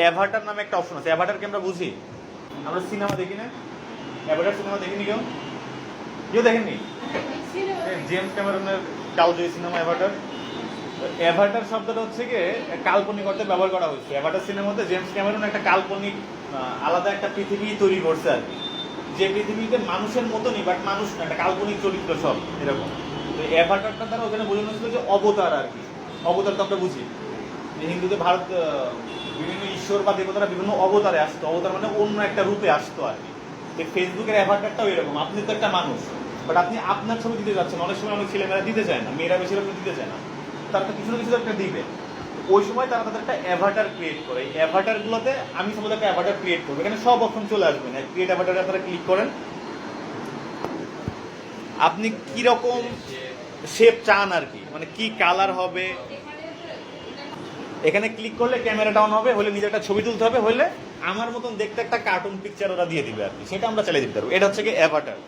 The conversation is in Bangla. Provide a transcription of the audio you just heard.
অ্যাভাটার নামে একটা অপশন আছে। অ্যাভাটারকে আমরা বুঝি, আমরা সিনেমা দেখি না? অ্যাভাটার সিনেমা দেখিনি কেউ? কেউ দেখেননি? জেমস ক্যামেরনের কালজয়ী সিনেমা অ্যাভাটার। অ্যাভাটার শব্দটা হচ্ছে গিয়ে কাল্পনিক অর্থে ব্যবহার করা হয়েছে। অ্যাভাটার সিনেমাতে জেমস ক্যামেরন একটা কাল্পনিক আলাদা একটা পৃথিবী তৈরি করছে আর কি, যে পৃথিবীতে মানুষের মতনই, বাট মানুষ না, একটা কাল্পনিক চরিত্র সব এরকম। তো অ্যাভাটারটা দ্বারা ওখানে বোঝানো হয়েছিল যে অবতার আর কি। অবতার তো আমরা বুঝি যে হিন্দুতে ভারত বিভিন্ন ঈশ্বর বা দেবতারা বিভিন্ন অবতারে আসতো। অবতার মানে অন্য একটা রূপে আসতো আর কি। তো ফেসবুকের অ্যাভাটারটাও এরকম, আপনি তো একটা মানুষ, বাট আপনি আপনার ছবি দিতে যাচ্ছেন। অনেক সময় অনেক ছেলেমেয়েরা দিতে চায় না, মেয়েরা বেশিরভাগ দিতে চায় না, তার তো কিছু না কিছু একটা দিবে। ওই সময় তারা তাদের একটা অ্যাভাটার ক্রিয়েট করে। এই অ্যাভাটারগুলোতে আমি সম্ভবত একটা অ্যাভাটার ক্রিয়েট করবো, এখানে সব অপশন চলে আসবে না। ক্রিয়েট অ্যাভাটারে আপনারা ক্লিক করেন, আপনি কিরকম শেপ চান আর কি, মানে কি কালার হবে। এখানে ক্লিক করলে ক্যামেরা ডাউন হবে, হলে নিজে একটা ছবি তুলতে হবে, হলে আমার মতন দেখতে একটা কার্টুন পিকচার ওরা দিয়ে দিবে আর কি, সেটা আমরা চালিয়ে দিতে পারবো। এটা হচ্ছে কি অ্যাভাটার।